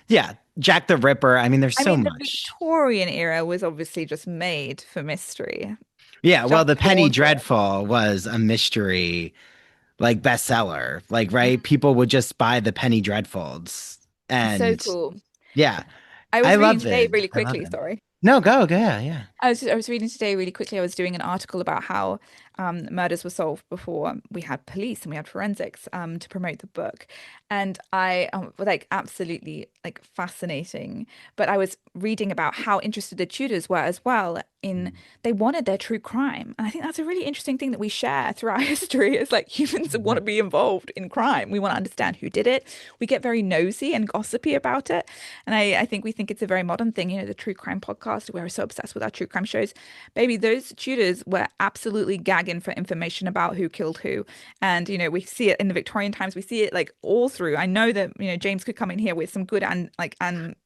yeah, Jack the Ripper. I mean, there's
I
so
mean, the
much.
Victorian era was obviously just made for mystery.
Yeah, well,
Just
the Penny
born for it.
Dreadful was a mystery like bestseller. Like, right? People would just buy the Penny Dreadfuls.
So
And
cool.
yeah,
I
I
was reading
love
today
it.
really
I love
quickly,
it.
sorry.
No, go, yeah, yeah.
I was reading today really quickly. I was doing an article about how murders were solved before we had police and we had forensics to promote the book, and I like absolutely like fascinating. But I was reading about how interested the Tudors were as well in they wanted their true crime, and I think that's a really interesting thing that we share throughout history. Is like humans want to be involved in crime. We want to understand who did it. We get very nosy and gossipy about it, and I think we think it's a very modern thing. The true crime podcast. We're so obsessed with our true crime shows. Baby, those Tudors were absolutely gagging for information about who killed who. And, we see it in the Victorian times. We see it like all through. I know that, James could come in here with some good and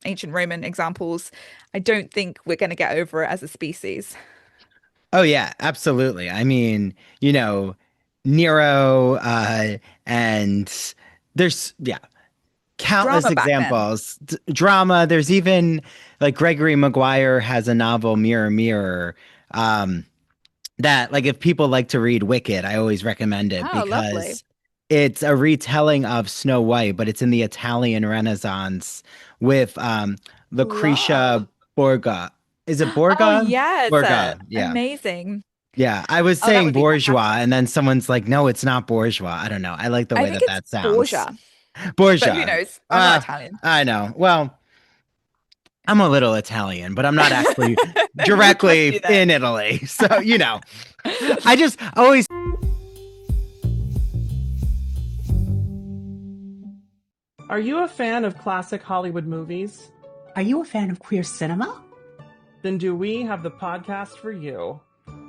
ancient Roman examples. I don't think we're going to get over it as a species.
Oh yeah, absolutely. I mean, Nero, and yeah, countless
Drama back then.
examples. Drama. There's even like Gregory Maguire has a novel, Mirror Mirror, um, that like if people like to read Wicked, I always recommend it
Oh, lovely.
because it's a retelling of Snow White, but it's in the Italian Renaissance with Lucretia
Love.
Borga. Is it
Oh,
Borga?
yes.
Borga, yeah.
Amazing.
Yeah, I was
Oh, that
saying
would be
bourgeois,
fantastic.
and then someone's like, "No, it's not bourgeois." I don't know. I like the
I
way
think
that
it's
that sounds.
Borgia, but who
Bourgeois.
knows? I'm not Italian.
I know. Well, I'm a little Italian, but I'm not actually
We trust
directly
you then.
in Italy. So, I just always.
Are you a fan of classic Hollywood movies?
Are you a fan of queer cinema?
Then do we have the podcast for you.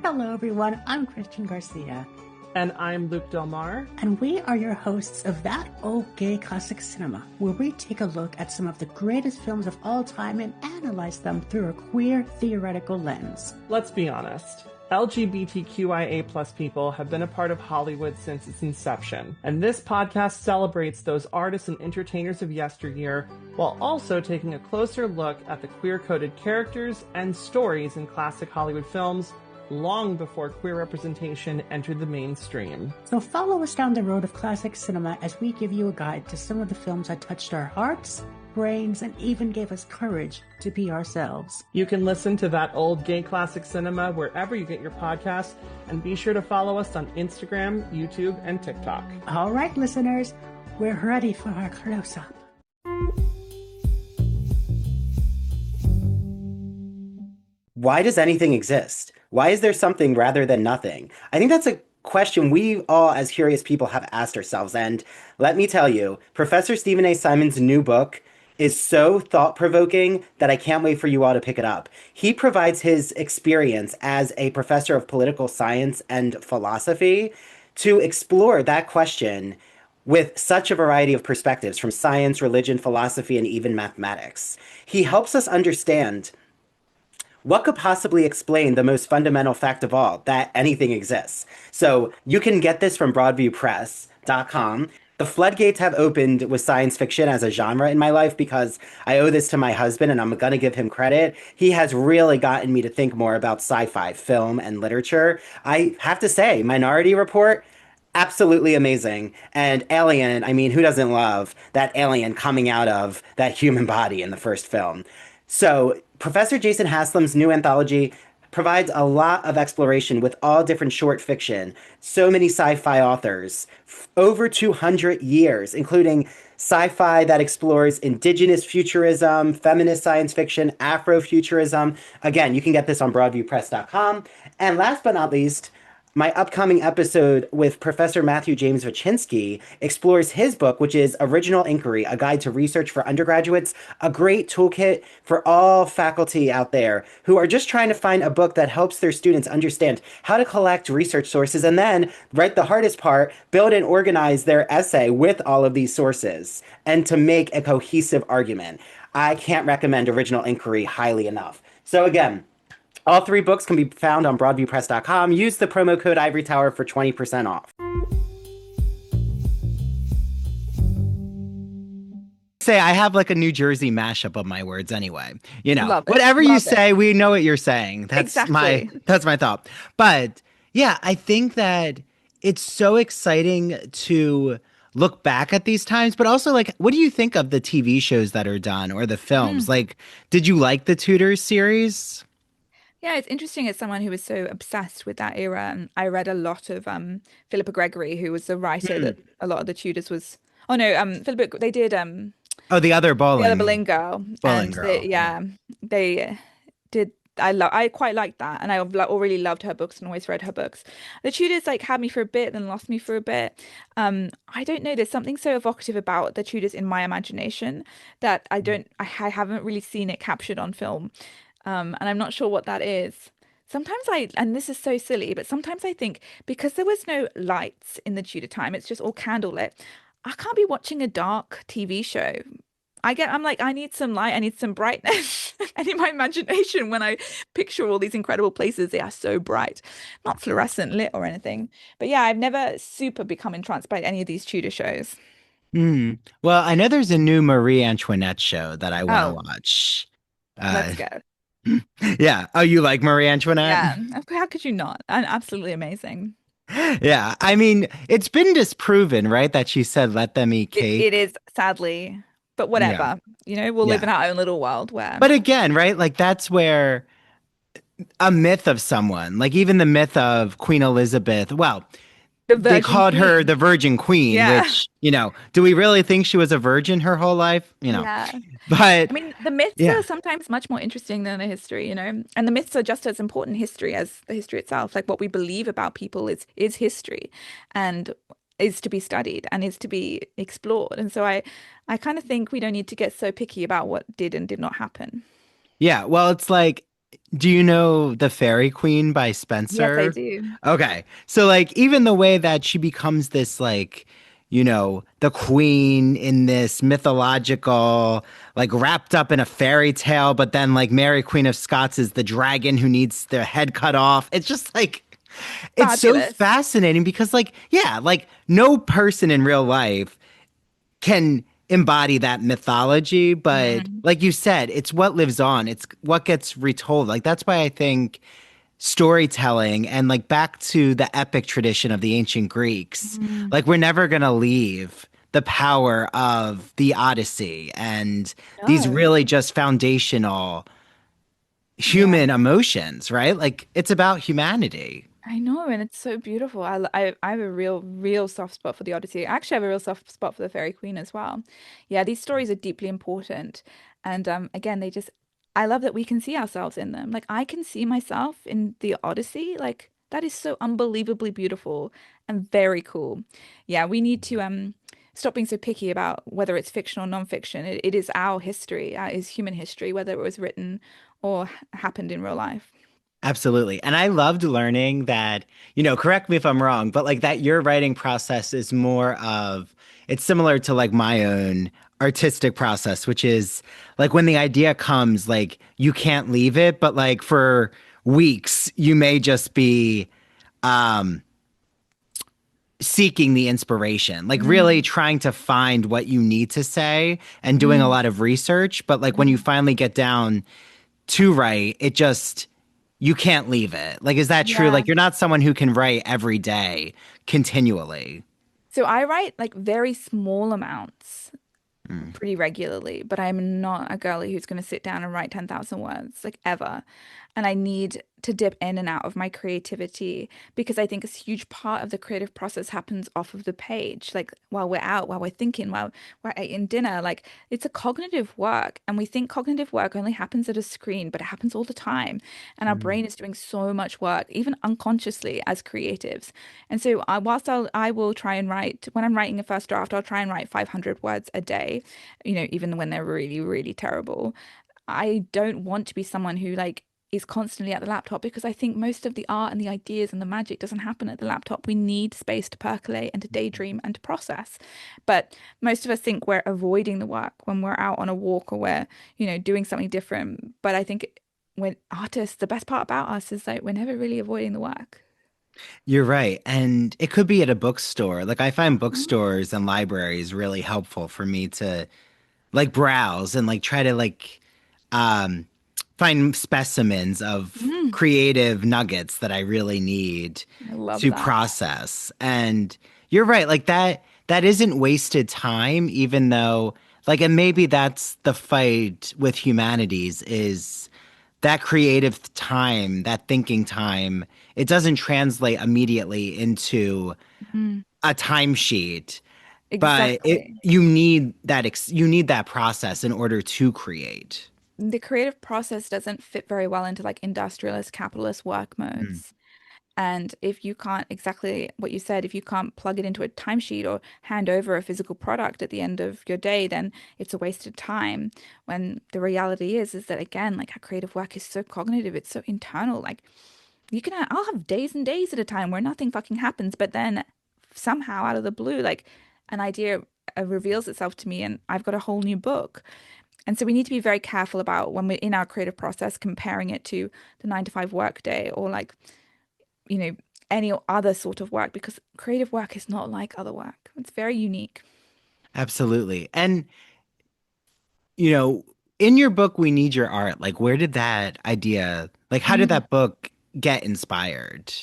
Hello, everyone. I'm Christian Garcia,
And I'm Luke Delmar.
and we are your hosts of That Old Gay Classic Cinema, where we take a look at some of the greatest films of all time and analyze them through a queer theoretical lens.
Let's be honest. LGBTQIA plus people have been a part of Hollywood since its inception, and this podcast celebrates those artists and entertainers of yesteryear while also taking a closer look at the queer-coded characters and stories in classic Hollywood films long before queer representation entered the mainstream.
So follow us down the road of classic cinema as we give you a guide to some of the films that touched our hearts, brains, and even gave us courage to be ourselves.
You can listen to That Old Gay Classic Cinema wherever you get your podcasts, and be sure to follow us on Instagram, YouTube, and TikTok.
All right, listeners, we're ready for our close-up.
Why does anything exist? Why is there something rather than nothing? I think that's a question we all, as curious people, have asked ourselves. And let me tell you, Professor Stephen A. Simon's new book is so thought provoking that I can't wait for you all to pick it up. He provides his experience as a professor of political science and philosophy to explore that question with such a variety of perspectives from science, religion, philosophy, and even mathematics. He helps us understand what could possibly explain the most fundamental fact of all, that anything exists. So you can get this from broadviewpress.com. The floodgates have opened with science fiction as a genre in my life because I owe this to my husband and I'm going to give him credit. He has really gotten me to think more about sci-fi, film, and literature. I have to say, Minority Report, absolutely amazing. And Alien, I mean, who doesn't love that alien coming out of that human body in the first film? So Professor Jason Haslam's new anthology provides a lot of exploration with all different short fiction, so many sci-fi authors, over 200 years, including sci-fi that explores indigenous futurism, feminist science fiction, Afrofuturism. Again, you can get this on broadviewpress.com. And last but not least, my upcoming episode with Professor Matthew James Wachinsky explores his book, which is Original Inquiry, a guide to research for undergraduates, a great toolkit for all faculty out there who are just trying to find a book that helps their students understand how to collect research sources and then, right, the hardest part, build and organize their essay with all of these sources and to make a cohesive argument. I can't recommend Original Inquiry highly enough. So again, all three books can be found on broadviewpress.com. Use the promo code Ivory Tower for 20% off.
Say I have like a New Jersey mashup of my words anyway. You know,
Love it.
whatever you
Love it.
say, we know what you're saying.
Exactly.
That's my thought. But yeah, I think that it's so exciting to look back at these times, but also like what do you think of the TV shows that are done or the films?
Mm.
Like, did you like the Tudors series?
Yeah, it's interesting as someone who was so obsessed with that era. And I read a lot of Philippa Gregory, who was the writer
Hmm.
that a lot of the Tudors was. Oh no, Philippa. They did
Oh, the other
the other
bowling
Boleyn girl,
bowling
and they,
girl. Yeah.
yeah, they did. I quite liked that, and I already loved her books and always read her books. The Tudors like had me for a bit, then lost me for a bit. I don't know. There's something so evocative about the Tudors in my imagination that I haven't really seen it captured on film, and I'm not sure what that is. Sometimes and this is so silly, but sometimes I think because there was no lights in the Tudor time, it's just all candlelit. I can't be watching a dark TV show. I'm like, I need some light, I need some brightness. And in my imagination, when I picture all these incredible places, they are so bright, not fluorescent lit or anything. But yeah, I've never super become entranced by any of these Tudor shows.
Hmm. Well, I know there's a new Marie Antoinette show that I want to
Oh,
watch. Uh,
let's go.
yeah. Oh, you like Marie Antoinette?
Yeah. How could you not? And absolutely amazing.
Yeah. I mean, it's been disproven, right? That she said, let them eat
It
cake.
is sadly, but
Yeah.
whatever. We'll live
Yeah.
in our own little world where
But again, right? Like that's where a myth of someone, like even the myth of Queen Elizabeth, well,
the
they
Virgin
called her the
Queen.
Virgin Queen,
Yeah.
which, do we really think she was a virgin her whole life?
Yeah.
But
I mean, the myths are
yeah.
sometimes much more interesting than the history, and the myths are just as important history as the history itself. Like what we believe about people is history and is to be studied and is to be explored. And so I kind of think we don't need to get so picky about what did and did not happen.
Yeah. Well, it's like, do you know The Fairy Queen by
Yes, I
Spencer?
do.
Okay. So like even the way that she becomes this like, the queen in this mythological, like wrapped up in a fairy tale, but then like Mary Queen of Scots is the dragon who needs their head cut off. It's just like it's so
Fabulous.
fascinating because like, yeah, like no person in real life can embody that mythology, but
Mm.
like you said, it's what lives on. It's what gets retold. Like that's why I think storytelling and like back to the epic tradition of the ancient Greeks,
Mm.
like we're never going to leave the power of the Odyssey and these
No.
really just foundational
Yeah.
human emotions, right? Like it's about humanity.
I know, and it's so beautiful. I have a real soft spot for the Odyssey. I actually have a real soft spot for the Fairy Queen as well. Yeah, these stories are deeply important, and again, I love that we can see ourselves in them. Like I can see myself in the Odyssey. Like that is so unbelievably beautiful and very cool. Yeah, we need to stop being so picky about whether it's fiction or non-fiction. It is our history, is human history, whether it was written or happened in real life.
Absolutely. And I loved learning that, correct me if I'm wrong, but like that your writing process is more of, it's similar to like my own artistic process, which is like when the idea comes, like you can't leave it, but like for weeks, you may just be um, seeking the inspiration, like really
Mm,
trying to find what you need to say and doing a
mm,
lot of research. But like when you
mm.
finally get down to write, it just you can't leave it. Like, is that true?
Yeah.
Like, you're not someone who can write every day continually.
So I write like very small amounts
Mm.
pretty regularly, but I'm not a girly who's going to sit down and write 10,000 words, like ever. And I need to dip in and out of my creativity because I think a huge part of the creative process happens off of the page, like while we're out, while we're thinking, while we're eating dinner. Like it's a cognitive work, and we think cognitive work only happens at a screen, but it happens all the time. And our
Mm.
brain is doing so much work, even unconsciously as creatives. And so I will try and write, when I'm writing a first draft, I'll try and write 500 words a day, even when they're really, really terrible. I don't want to be someone who like is constantly at the laptop because I think most of the art and the ideas and the magic doesn't happen at the laptop. We need space to percolate and to daydream and to process. But most of us think we're avoiding the work when we're out on a walk or we're, doing something different. But I think when artists, the best part about us is like we're never really avoiding the work.
You're right. And it could be at a bookstore. Like I find
Mhm.
bookstores and libraries really helpful for me to like browse and like try to like um find specimens of
Mm,
creative nuggets that I really need
I love
to
that.
process. And you're right, like that isn't wasted time, even though like and maybe that's the fight with humanities is that creative time, that thinking time, it doesn't translate immediately into
Mm,
a timesheet, but it
exactly.
you need that process in order to create.
The creative process doesn't fit very well into like industrialist capitalist work
Mm.
modes. And if you can't, exactly what you said, if you can't plug it into a timesheet or hand over a physical product at the end of your day, then it's a wasted time. When the reality is that again, like our creative work is so cognitive, it's so internal. Like I'll have days and days at a time where nothing fucking happens, but then somehow out of the blue, like an idea reveals itself to me and I've got a whole new book. And so we need to be very careful about when we're in our creative process, comparing it to the 9 to 5 work day or like, you know, any other sort of work because creative work is not like other work. It's very unique.
Absolutely. And you know, in your book We Need Your Art, like where did that idea, like how did
Mm.
that book get inspired?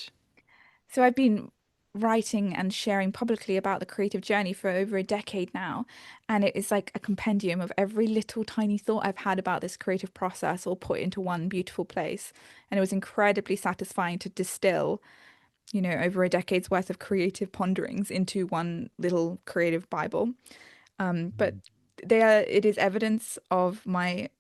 So I've been writing and sharing publicly about the creative journey for over a decade now. And it is like a compendium of every little tiny thought I've had about this creative process all put into one beautiful place. And it was incredibly satisfying to distill, over a decade's worth of creative ponderings into one little creative Bible. But it is evidence of my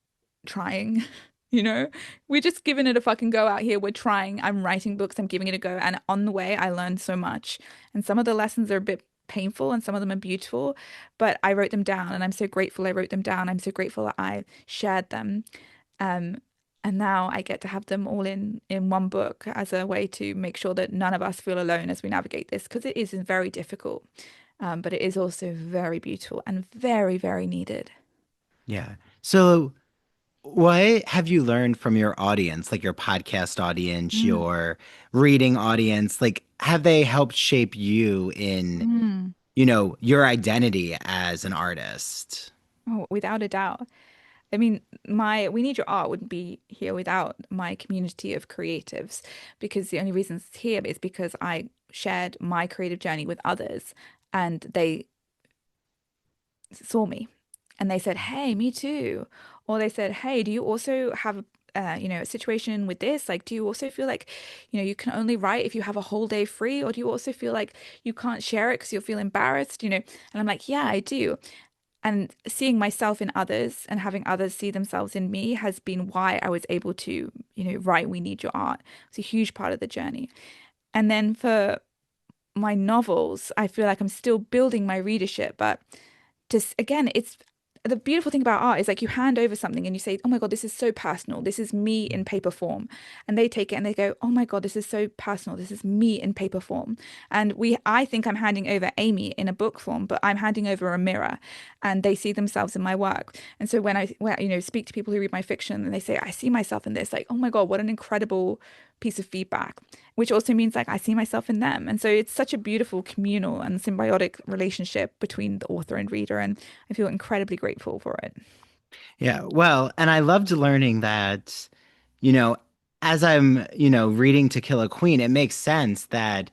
trying. You know, we're just giving it a fucking go out here. We're trying. I'm writing books. I'm giving it a go. And on the way, I learned so much. And some of the lessons are a bit painful and some of them are beautiful, but I wrote them down and I'm so grateful I wrote them down. I'm so grateful that I shared them. Um, and now I get to have them all in one book as a way to make sure that none of us feel alone as we navigate this, because it is very difficult. But it is also very beautiful and very, very needed.
Yeah. So what have you learned from your audience, like your podcast audience,
Mm,
your reading audience? Like, have they helped shape you in,
mm.
your identity as an artist?
Oh, without a doubt. I mean, my We Need Your Art wouldn't be here without my community of creatives, because the only reason it's here is because I shared my creative journey with others and they saw me and they said, "Hey, me too." Or they said, "Hey, do you also have a situation with this? Like, do you also feel like, you can only write if you have a whole day free, or do you also feel like you can't share it because you'll feel embarrassed, And I'm like, "Yeah, I do." And seeing myself in others and having others see themselves in me has been why I was able to, write We Need Your Art. It's a huge part of the journey. And then for my novels, I feel like I'm still building my readership, but just again, it's the beautiful thing about art is like you hand over something and you say, "Oh my God, this is so personal. This is me in paper form." And they take it and they go, "Oh my God, this is so personal. This is me in paper form." And I think I'm handing over Amy in a book form, but I'm handing over a mirror and they see themselves in my work. And so when I speak to people who read my fiction and they say, "I see myself in this," like, "Oh my God, what an incredible piece of feedback," which also means like I see myself in them. And so it's such a beautiful communal and symbiotic relationship between the author and reader. And I feel incredibly grateful for it.
Yeah, well, and I loved learning that, you know, as I'm, reading To Kill a Queen, it makes sense that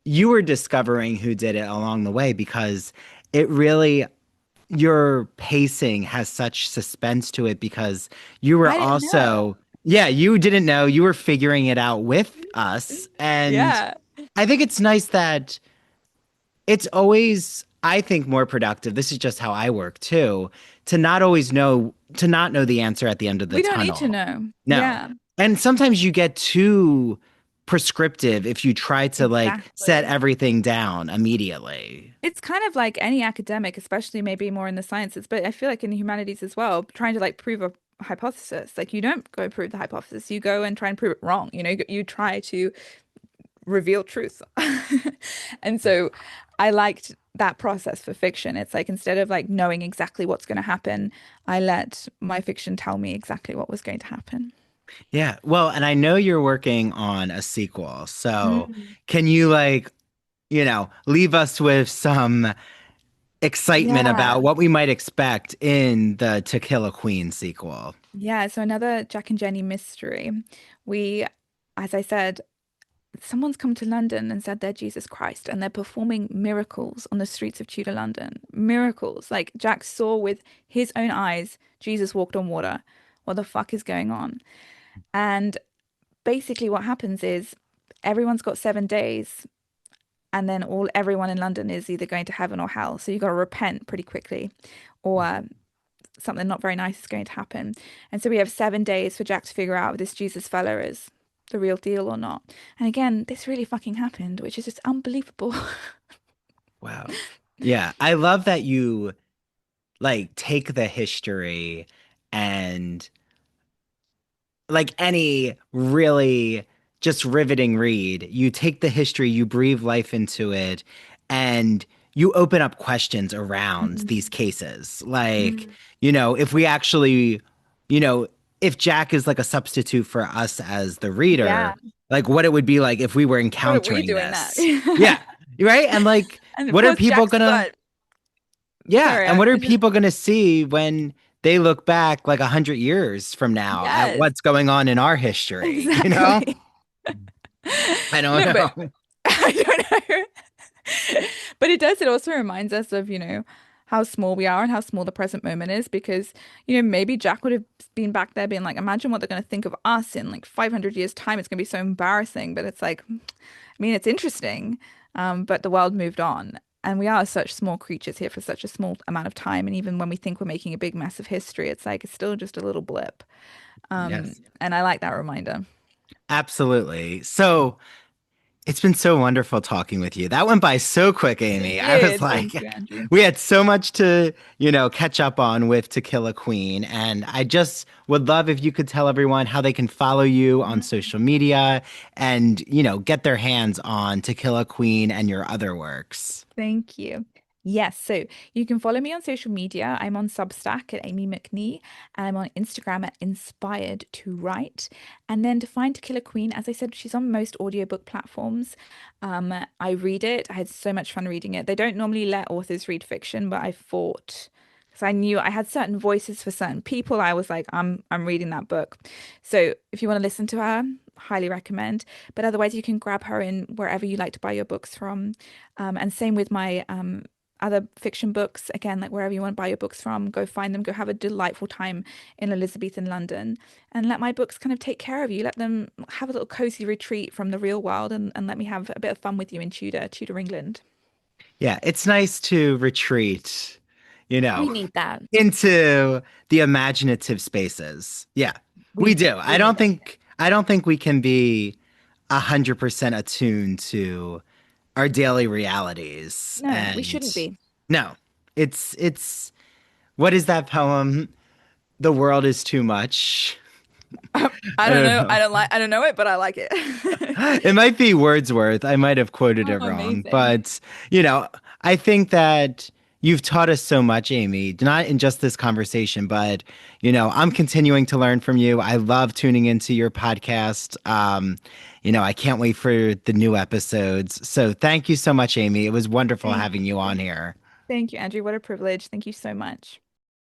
you were discovering who did it along the way because it really, your pacing has such suspense to it because you were
I didn't know.
also, yeah, you didn't know, you were figuring it out with us. And
Yeah.
I think it's nice that it's always, I think, more productive. This is just how I work too, to not always know, to not know the answer at the end of the
We don't need to
tunnel.
know.
No.
Yeah,
And sometimes you get too prescriptive if you try to like set
exactly.
everything down immediately.
It's kind of like any academic, especially maybe more in the sciences, but I feel like in the humanities as well, trying to like prove a hypothesis. Like you don't go prove the hypothesis, you go and try and prove it wrong. You try to reveal truth. And so I liked that process for fiction. It's like instead of like knowing exactly what's going to happen, I let my fiction tell me exactly what was going to happen.
Yeah. Well, and I know you're working on a sequel. So
Mm.
can you like, leave us with some excitement
Yeah.
about what we might expect in the To Kill a Queen sequel?
Yeah. So another Jack and Jenny mystery. We, as I said, someone's come to London and said they're Jesus Christ and they're performing miracles on the streets of Tudor London. Miracles. Like Jack saw with his own eyes Jesus walked on water. What the fuck is going on? And basically what happens is everyone's got 7 days and then everyone in London is either going to heaven or hell. So you've got to repent pretty quickly or something not very nice is going to happen. And so we have 7 days for Jack to figure out if this Jesus fella is the real deal or not. And again, this really fucking happened, which is just unbelievable.
Wow. Yeah. I love that you like take the history and like any really just riveting read, you take the history, you breathe life into it, and you open up questions around these
Mm,
cases. Like,
mm.
if we actually, you know, if Jack is like a substitute for us as the reader,
Yeah.
like what it would be like if we were
What are we
encountering
doing that?
this. Yeah. Right. And like,
And of
what are
course,
people
Jack's
gonna,
got.
yeah.
Sorry,
And what are
I just.
people going to see when they look back like 100 years from now at
Yes,
what's going on in our history? You know?
exactly.
I don't
No, but
know.
I don't know. But it does, it also reminds us of, how small we are and how small the present moment is because, maybe Jack would have been back there being like, imagine what they're going to think of us in like 500 years' time. It's going to be so embarrassing. But it's like, I mean, it's interesting, but the world moved on. And we are such small creatures here for such a small amount of time. And even when we think we're making a big mess of history, it's like it's still just a little blip.
Yes,
And I like that reminder.
absolutely. So it's been so wonderful talking with you. That went by so quick,
It
Amy. I was
did. Thank
like,
you, Andrew.
we had so much to, catch up on with To Kill a Queen. And I just would love if you could tell everyone how they can follow you on social media and, get their hands on To Kill a Queen and your other works.
Thank you. Yes, so you can follow me on social media. I'm on Substack at Amie Mcnee, and I'm on Instagram at Inspired to Write. And then to find To Kill a Queen, as I said, she's on most audiobook platforms. I read it. I had so much fun reading it. They don't normally let authors read fiction, but I fought because I knew I had certain voices for certain people. I was like, I'm reading that book. So if you want to listen to her, highly recommend. But otherwise, you can grab her in wherever you like to buy your books from. And same with my other fiction books. Again, like wherever you want to buy your books from, go find them, go have a delightful time in Elizabethan London, and let my books kind of take care of you. Let them have a little cozy retreat from the real world and let me have a bit of fun with you in Tudor England.
Yeah, it's nice to retreat, you know,
We need that.
into the imaginative spaces. Yeah, we
We
do.
we need that.
I don't think we can be 100% attuned to our daily realities.
No, we
And
shouldn't be.
no, it's what is that poem? The world is too much.
I
I
don't
don't
know.
know.
I don't know it, but I like it.
It might be Wordsworth. I might have quoted
Oh,
it wrong,
amazing.
but I think that you've taught us so much, Amy, not in just this conversation, but I'm continuing to learn from you. I love tuning into your podcast. I can't wait for the new episodes. So thank you so much, Amy. It was wonderful
Thank
having you
you.
on here.
Thank you, Andrew. What a privilege. Thank you so much.